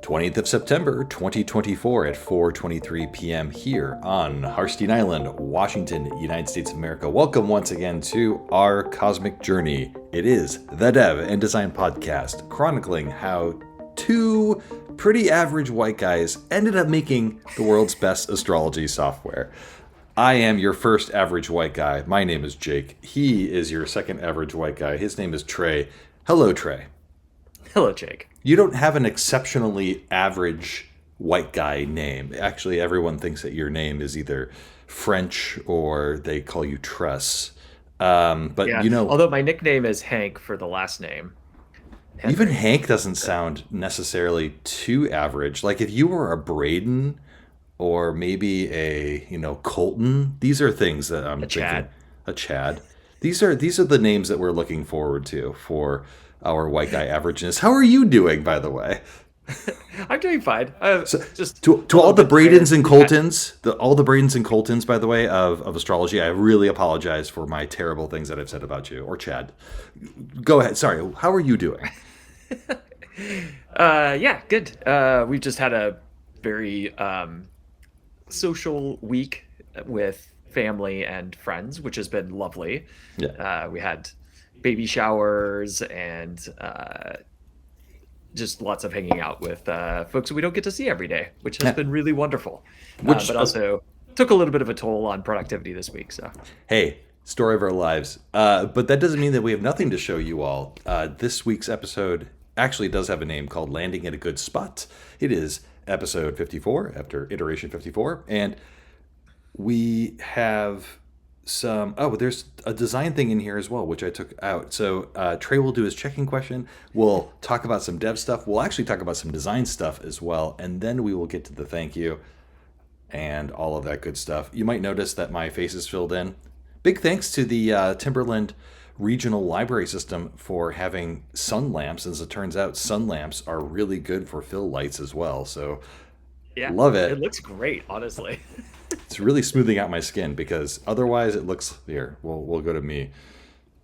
20th of September 2024 at 4:23 p.m. here on Harstine Island, Washington, United States of America. Welcome once again to our cosmic journey. It is the Dev and Design Podcast, chronicling how two pretty average white guys ended up making the world's best astrology software. I am your first average white guy. My name is Jake. He is your second average white guy. His name is Trey. Hello, Trey. Hello, Jake. You don't have an exceptionally average white guy name. Actually, everyone thinks that your name is either French or they call you Tress. But Yeah. you know, Although my nickname is Hank for the last name. even Henry. Hank doesn't sound necessarily too average. Like if you were a Braden or maybe a, Colton, these are things that I'm A thinking. Chad. A Chad. These are the names that we're looking forward to for our white guy averageness. How are you doing, by the way? I'm doing fine. Just To a all little the bit tired. Bradens and Coltons, all the Bradens and Coltons, by the way, of astrology, I really apologize for my terrible things that I've said about you, or Chad. Go ahead. Sorry. How are you doing? Yeah, good. We've just had a very social week with family and friends, which has been lovely. Yeah. We had baby showers and just lots of hanging out with folks that we don't get to see every day, which has Yeah. been really wonderful. Which, But also took a little bit of a toll on productivity this week. So hey, story of our lives. But that doesn't mean that we have nothing to show you all. This week's episode actually does have a name called Landing at a Good Spot. It is episode 54 after iteration 54. And we have there's a design thing in here as well, which I took out. So Trey will do his checking question. We'll talk about some dev stuff. We'll actually talk about some design stuff as well. And then we will get to the thank you and all of that good stuff. You might notice that my face is filled in. Big thanks to the Timberland Regional Library System for having sun lamps. As it turns out, sun lamps are really good for fill lights as well. So yeah, love it it. looks great, honestly. It's really smoothing out my skin because otherwise it looks here. We'll go to me.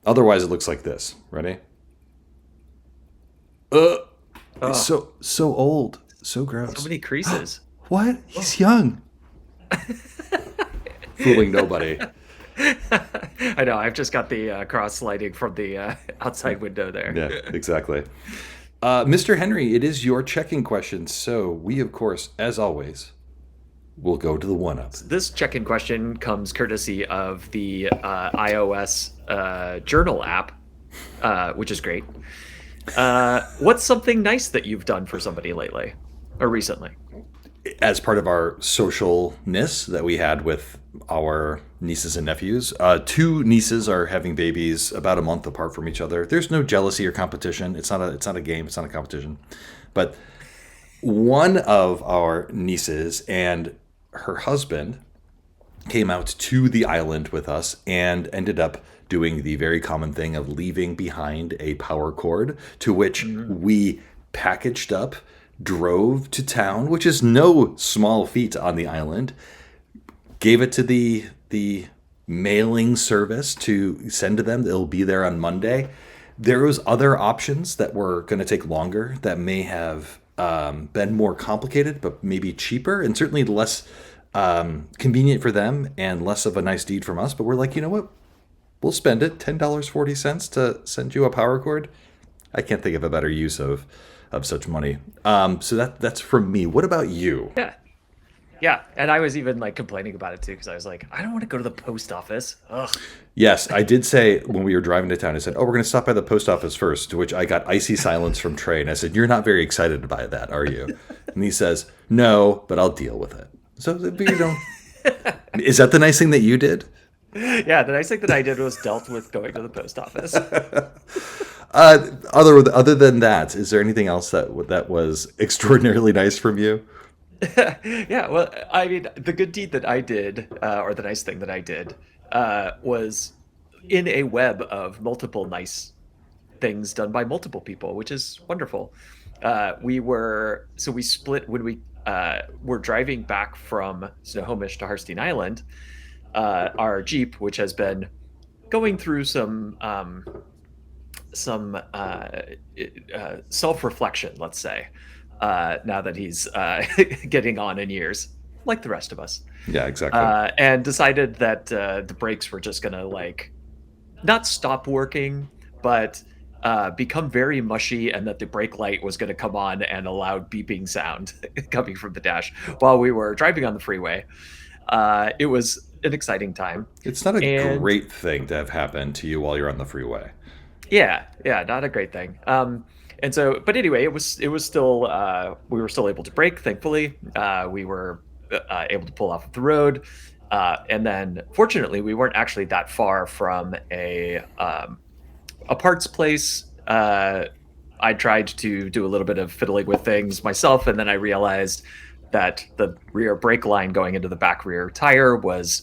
Otherwise it looks like this. Ready? It's Oh, so old, so so gross. many creases. What? He's young. Fooling nobody. I know. I've just got the cross lighting from the outside window there. Yeah, exactly. Mr. Henry, it is your checking question. So we, of course, as always, will go to the one-up. This check-in question comes courtesy of the iOS journal app, which is great. What's something nice that you've done for somebody lately or recently? As part of our socialness that we had with our nieces and nephews, two nieces are having babies about a month apart from each other. There's no jealousy or competition. It's not a game. It's not a competition. But one of our nieces and her husband came out to the island with us and ended up doing the very common thing of leaving behind a power cord, to which we packaged up, drove to town, which is no small feat on the island, gave it to the mailing service to send to them. It'll be there on Monday. There was other options that were going to take longer that may have been more complicated, but maybe cheaper and certainly less convenient for them and less of a nice deed from us. But we're like, you know what? We'll spend it, $10.40 to send you a power cord. I can't think of a better use of such money. So that's from me. What about you? Yeah. Yeah. And I was even like complaining about it too, because I was like, I don't want to go to the post office. Ugh. Yes, I did say when we were driving to town, I said, oh, we're going to stop by the post office first, to which I got icy silence from Trey. And I said, you're not very excited by that, are you? And he says, no, but I'll deal with it. So, is that the nice thing that you did? Yeah. The nice thing that I did was dealt with going to the post office. Other than that, is there anything else that was extraordinarily nice from you? Yeah, well, I mean, the good deed that I did, or the nice thing that I did, was in a web of multiple nice things done by multiple people, which is wonderful. We split when we were driving back from Snohomish to Harstine Island. Our Jeep, which has been going through some self-reflection, let's say. now that he's getting on in years, like the rest of us. Yeah, exactly. And decided that the brakes were just gonna like not stop working, but become very mushy, and that the brake light was going to come on and a loud beeping sound coming from the dash while we were driving on the freeway. It was an exciting time, It's not a and great thing to have happen to you while you're on the freeway. yeah, not a great thing. And so, but anyway, it was still we were still able to brake. Thankfully, we were able to pull off the road. And then, fortunately, we weren't actually that far from a parts place. I tried to do a little bit of fiddling with things myself, and then I realized that the rear brake line going into the back rear tire was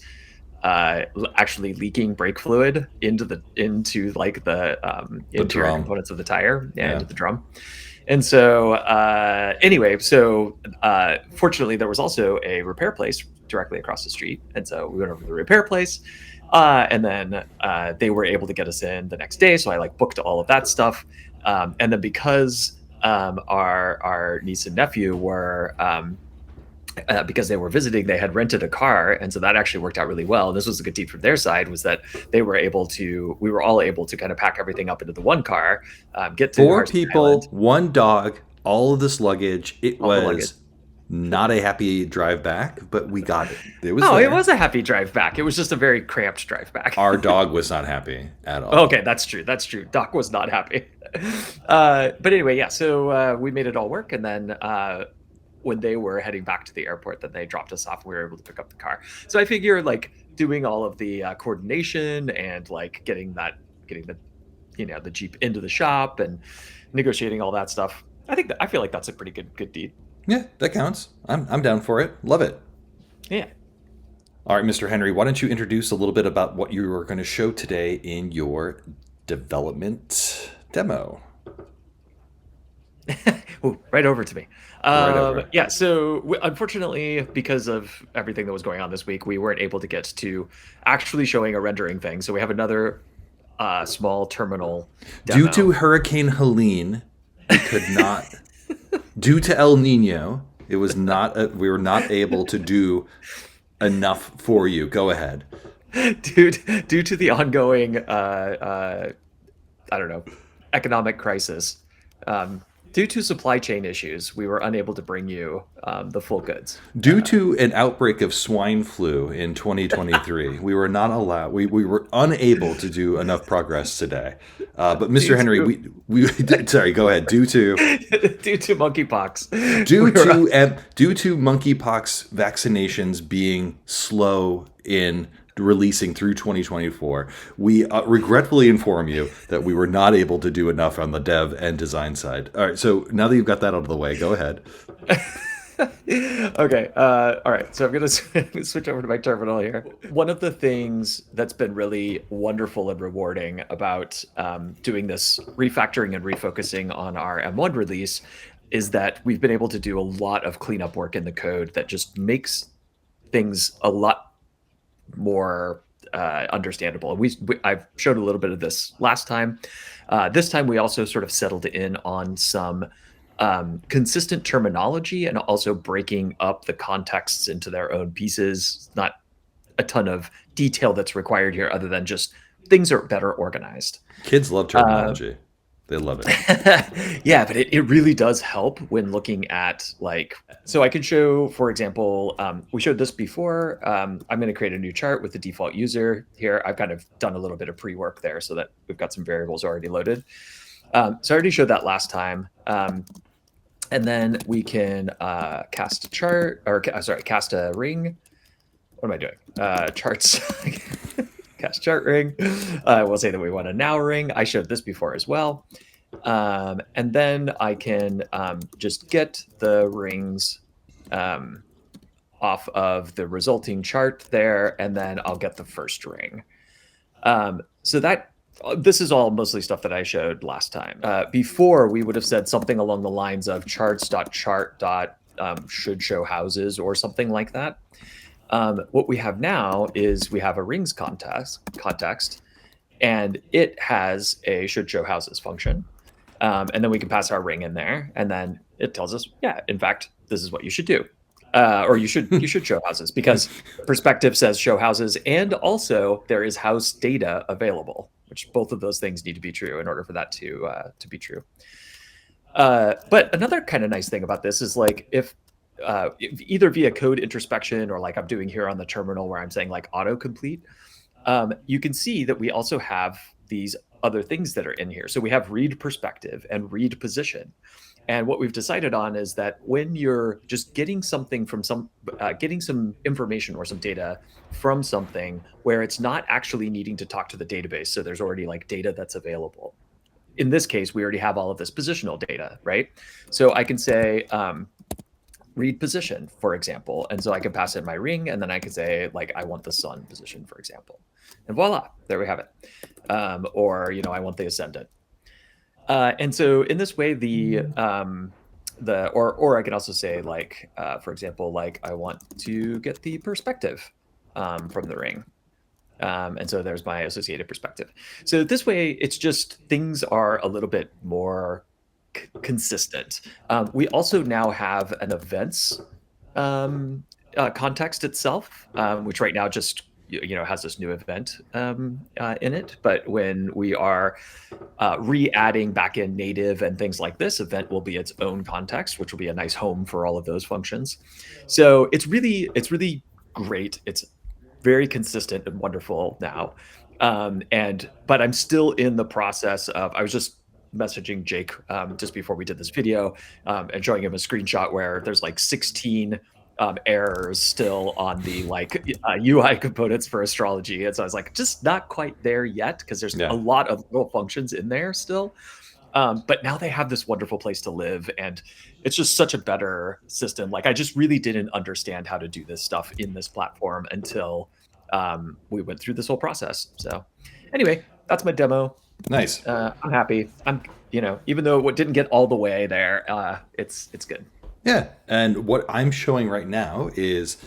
actually leaking brake fluid into like the The interior drum. components of the tire, yeah, Yeah. into the drum. And so anyway, so fortunately there was also a repair place directly across the street, and so we went over to the repair place, and then they were able to get us in the next day. So I like booked all of that stuff, and then because our niece and nephew were because they were visiting, they had rented a car, and so that actually worked out really well. And this was a good deed from their side, was that we were all able to kind of pack everything up into the one car, get to Four Harstine Island, people, one dog, all of this luggage. It all the luggage. was not a happy drive back, but we got it. It was Oh, it there. was a happy drive back. It was just a very cramped drive back. Our dog was not happy at all. Okay, that's true. That's true. Doc was not happy. But anyway, yeah. So we made it all work, and then when they were heading back to the airport, then they dropped us off. And we were able to pick up the car. So I figure like doing all of the coordination and like getting the the Jeep into the shop and negotiating all that stuff. I feel like that's a pretty good deed. Yeah, that counts. I'm down for it. Love it. Yeah. All right, Mr. Henry, why don't you introduce a little bit about what you are going to show today in your development demo? Ooh, right over to me. Right over. Yeah, so unfortunately, because of everything that was going on this week, we weren't able to get to actually showing a rendering thing. So we have another small terminal demo. Due to Hurricane Helene, we could not. Due to El Nino, it was not. We were not able to do enough for you. Go ahead. due to the ongoing I don't know, economic crisis, due to supply chain issues, we were unable to bring you the full goods. Due to an outbreak of swine flu in 2023, we were not allowed. We were unable to do enough progress today. But Mr. Henry, we sorry. Go ahead. Due to due to monkeypox. due to monkeypox vaccinations being slow in releasing through 2024, we regretfully inform you that we were not able to do enough on the dev and design side. All right, so now that you've got that out of the way, go ahead. Okay. All right. So I'm going to switch over to my terminal here. One of the things that's been really wonderful and rewarding about doing this refactoring and refocusing on our M1 release is that we've been able to do a lot of cleanup work in the code that just makes things a lot more understandable. And I've showed a little bit of this last time. This time we also sort of settled in on some consistent terminology and also breaking up the contexts into their own pieces. Not a ton of detail that's required here other than just things are better organized. Kids love terminology. They love it. Yeah, but it really does help when looking at like, so I can show, for example, we showed this before. I'm going to create a new chart with the default user here. I've kind of done a little bit of pre-work there so that we've got some variables already loaded. So I already showed that last time. And then we can cast a chart, or sorry, cast a ring. What am I doing? Charts. Cast chart ring. We'll say that we want a now ring. I showed this before as well. And then I can just get the rings off of the resulting chart there, and then I'll get the first ring. So that this is all mostly stuff that I showed last time. Before, we would have said something along the lines of charts.chart. Should show houses or something like that. What we have now is we have a rings context, and it has a should show houses function. And then we can pass our ring in there. And then it tells us, yeah, in fact, this is what you should do. Or you should show houses because perspective says show houses, and also there is house data available, which both of those things need to be true in order for that to be true. But another kind of nice thing about this is like if either via code introspection or like I'm doing here on the terminal where I'm saying like autocomplete, you can see that we also have these other things that are in here. So we have read perspective and read position. And what we've decided on is that when you're just getting something from getting some information or some data from something where it's not actually needing to talk to the database, so there's already like data that's available. In this case, we already have all of this positional data, right? So I can say, read position, for example. And so I can pass in my ring, and then I can say, like, I want the sun position, for example. And voila, there we have it. Or, I want the ascendant. And so in this way, or I can also say, like, for example, like I want to get the perspective from the ring. And so there's my associated perspective. So this way, it's just things are a little bit more consistent. We also now have an events context itself, which right now just has this new event in it. But when we are re-adding backend native and things like this, event will be its own context, which will be a nice home for all of those functions. So it's really great. It's very consistent and wonderful now. But I'm still in the process of, I was just messaging Jake just before we did this video and showing him a screenshot where there's like 16 errors still on the like UI components for astrology. And so I was like, just not quite there yet because there's a lot of little functions in there still. But now they have this wonderful place to live, and it's just such a better system. Like I just really didn't understand how to do this stuff in this platform until we went through this whole process. So anyway, that's my demo. Nice. I'm happy. Even though it didn't get all the way there, it's good. Yeah, and what I'm showing right now is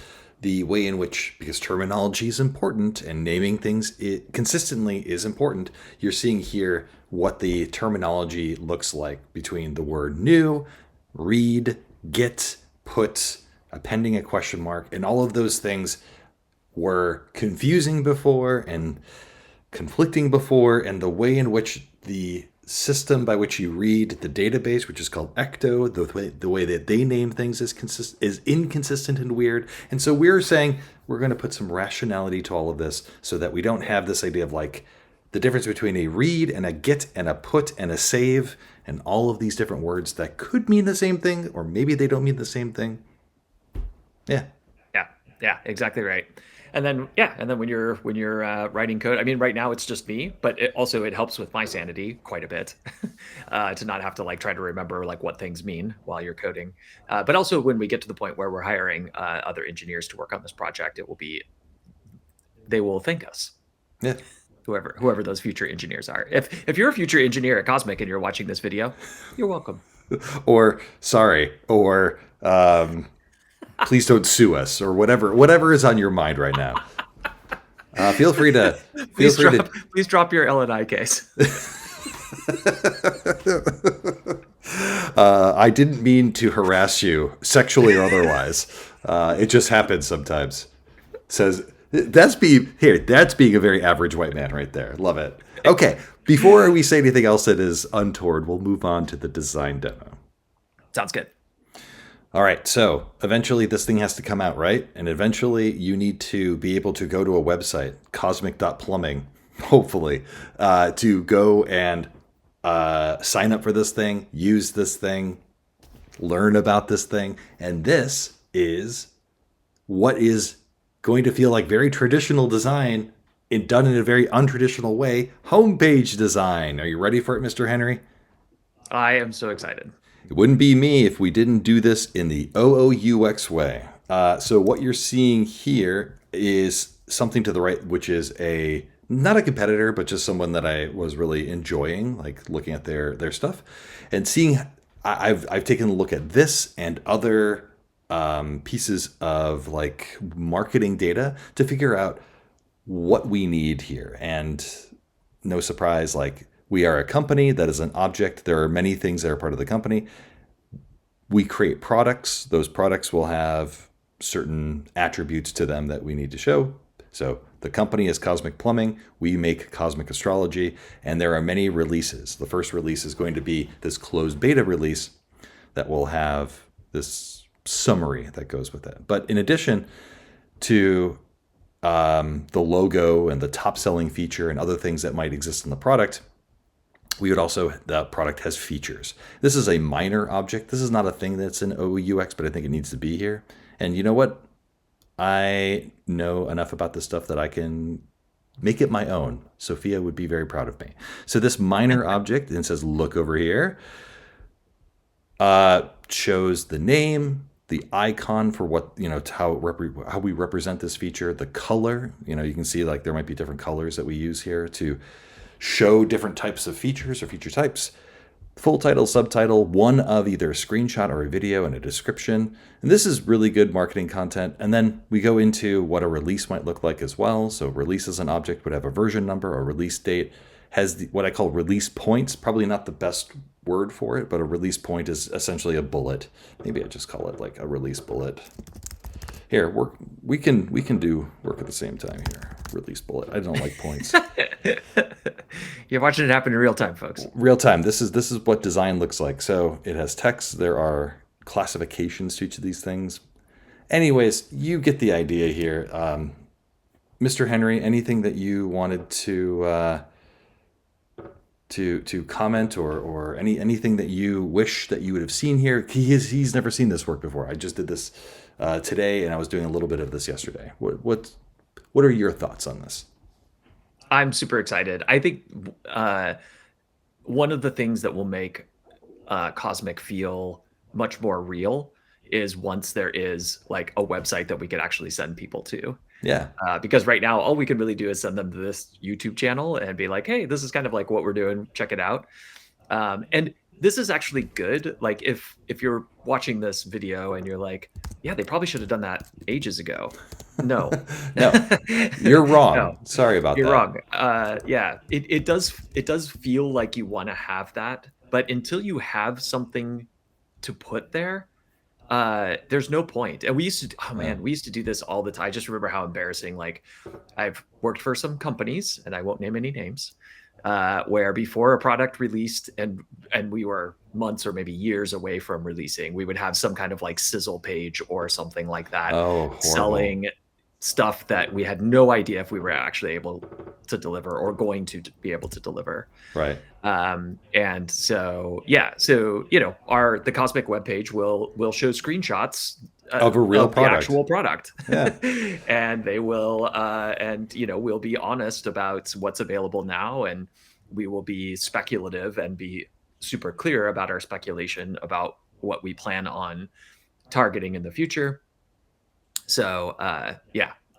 the way in which, because terminology is important and naming things consistently is important, you're seeing here what the terminology looks like between the word new, read, get, put, appending a question mark, and all of those things were confusing before and conflicting before, and the way in which the system by which you read the database, which is called Ecto, the way that they name things is inconsistent and weird. And so we're saying we're going to put some rationality to all of this so that we don't have this idea of like the difference between a read and a get and a put and a save and all of these different words that could mean the same thing, or maybe they don't mean the same thing. Yeah, exactly right. And then when you're writing code, I mean, right now it's just me, but it helps with my sanity quite a bit to not have to like try to remember like what things mean while you're coding. But also when we get to the point where we're hiring other engineers to work on this project, they will thank us. Yeah. Whoever those future engineers are. If you're a future engineer at Cosmic and you're watching this video, you're welcome. Or please don't sue us, or whatever is on your mind right now. Feel free to please drop your LNI case. I didn't mean to harass you sexually or otherwise. It just happens sometimes. Says that's being a very average white man right there. Love it. Okay, before we say anything else that is untoward, we'll move on to the design demo. Sounds good. All right, so eventually this thing has to come out, right? And eventually you need to be able to go to a website, cosmic.plumbing, hopefully, to go and sign up for this thing, use this thing, learn about this thing. And this is what is going to feel like very traditional design done in a very untraditional way, homepage design. Are you ready for it, Mr. Henry? I am so excited. It wouldn't be me if we didn't do this in the OOUX way. So what you're seeing here is something to the right, which is not a competitor, but just someone that I was really enjoying, like looking at their stuff and seeing. I've taken a look at this and other pieces of like marketing data to figure out what we need here. And no surprise, like, we are a company that is an object. There are many things that are part of the company. We create products. Those products will have certain attributes to them that we need to show. So the company is Cosmic Plumbing. We make Cosmic Astrology, and there are many releases. The first release is going to be this closed beta release that will have this summary that goes with it. But in addition to the logo and the top selling feature and other things that might exist in the product, the product has features. This is a minor object. This is not a thing that's in OUX, but I think it needs to be here. And you know what? I know enough about this stuff that I can make it my own. Sophia would be very proud of me. So this minor object, and it says, look over here, shows the name, the icon for what, how we represent this feature, the color. You can see like there might be different colors that we use here to show different types of features or feature types. Full title, subtitle, one of either a screenshot or a video and a description. And this is really good marketing content. And then we go into what a release might look like as well. So release as an object would have a version number, a release date, has what I call release points. Probably not the best word for it, but a release point is essentially a bullet. Maybe I just call it like a release bullet. Here, we can do work at the same time here. Release bullet. I don't like points. You're watching it happen in real time, folks. Real time. This is what design looks like. So it has text. There are classifications to each of these things. Anyways, you get the idea here. Mr. Henry, anything that you wanted to comment or anything that you wish that you would have seen here? He's never seen this work before. I just did this today, and I was doing a little bit of this yesterday. What are your thoughts on this? I'm super excited. I think one of the things that will make Cosmic feel much more real is once there is like a website that we could actually send people to. Yeah. Because right now, all we can really do is send them to this YouTube channel and be like, hey, this is kind of like what we're doing. Check it out. And this is actually good. Like if you're watching this video and you're like, yeah, they probably should have done that ages ago. No, no, you're wrong. No, sorry about you're that. Wrong. Yeah, it does feel like you want to have that, but until you have something to put there, there's no point. And we used to do this all the time. I just remember how embarrassing. Like I've worked for some companies, and I won't name any names, where before a product released and we were months or maybe years away from releasing, we would have some kind of like sizzle page or something like that, selling stuff that we had no idea if we were actually able to deliver or going to be able to deliver. Right. And so, yeah, so, the Cosmic webpage will show screenshots of a real product, the actual product. Yeah. And they will, we'll be honest about what's available now, and we will be speculative and be super clear about our speculation about what we plan on targeting in the future. So,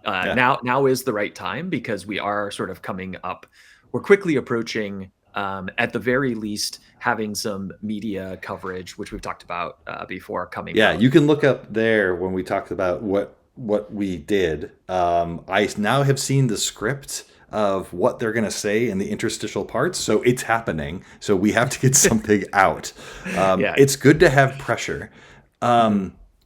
now is the right time because we are sort of coming up. We're quickly approaching, at the very least, having some media coverage, which we've talked about before coming. Yeah, you can look up there when we talked about what we did. I now have seen the script of what they're going to say in the interstitial parts. So it's happening. So we have to get something out. It's good to have pressure.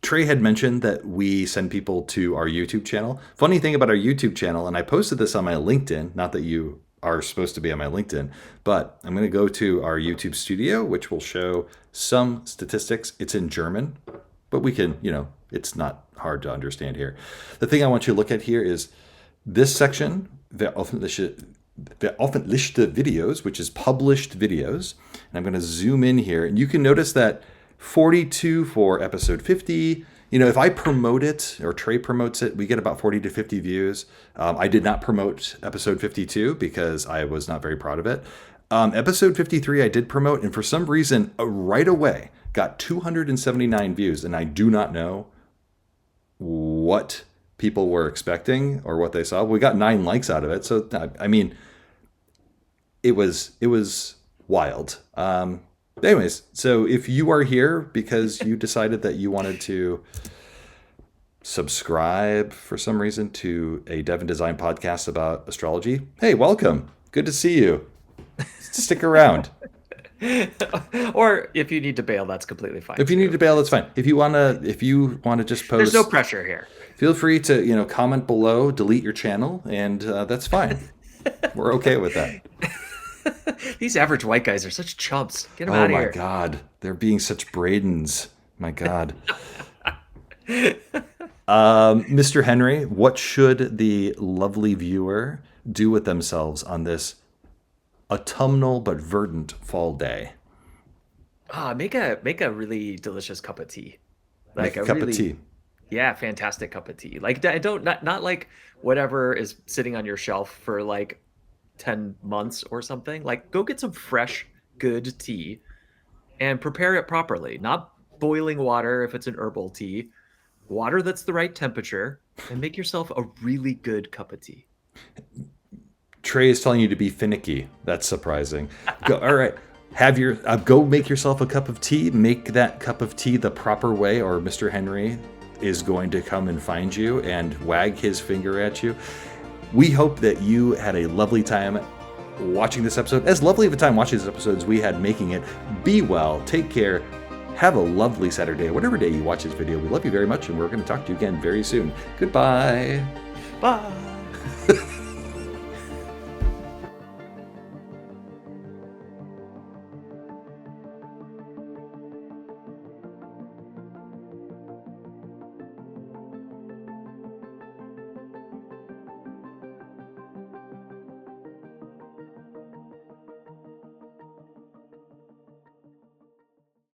Trey had mentioned that we send people to our YouTube channel. Funny thing about our YouTube channel, and I posted this on my LinkedIn, not that you are supposed to be on my LinkedIn, but I'm going to go to our YouTube studio, which will show some statistics. It's in German, but we can, it's not hard to understand here. The thing I want you to look at here is this section, veröffentlichte videos, which is published videos. And I'm going to zoom in here, and you can notice that 42 for episode 50. If I promote it or Trey promotes it, we get about 40 to 50 views. I did not promote episode 52 because I was not very proud of it. Episode 53 I did promote, and for some reason, right away, got 279 views, and I do not know what people were expecting or what they saw. We got 9 likes out of it, so I mean, it was wild. Anyways, so if you are here because you decided that you wanted to subscribe for some reason to a Dev and Design podcast about astrology, hey, welcome. Good to see you. Stick around. Or if you need to bail, that's completely fine If you need too. to bail, that's fine. If you wanna just There's no post, pressure here. feel free to comment below, delete your channel, and that's fine. We're okay with that. These average white guys are such chumps. Get them Oh out of my here. God, they're being such Bradens. My God. Mr. Henry, what should the lovely viewer do with themselves on this autumnal but verdant fall day? Make a really delicious cup of tea. Make Like a a cup of really, tea. yeah, fantastic cup of tea. Like don't not like whatever is sitting on your shelf for like 10 months or something. Like go get some fresh, good tea and prepare it properly. Not boiling water if it's an herbal tea. Water that's the right temperature, and make yourself a really good cup of tea. Trey is telling you to be finicky. That's surprising. Go, all right. Have your go make yourself a cup of tea. Make that cup of tea the proper way, or Mr. Henry is going to come and find you and wag his finger at you. We hope that you had a lovely time watching this episode. As lovely of a time watching this episode as we had making it. Be well. Take care. Have a lovely Saturday, whatever day you watch this video. We love you very much, and we're going to talk to you again very soon. Goodbye. Bye.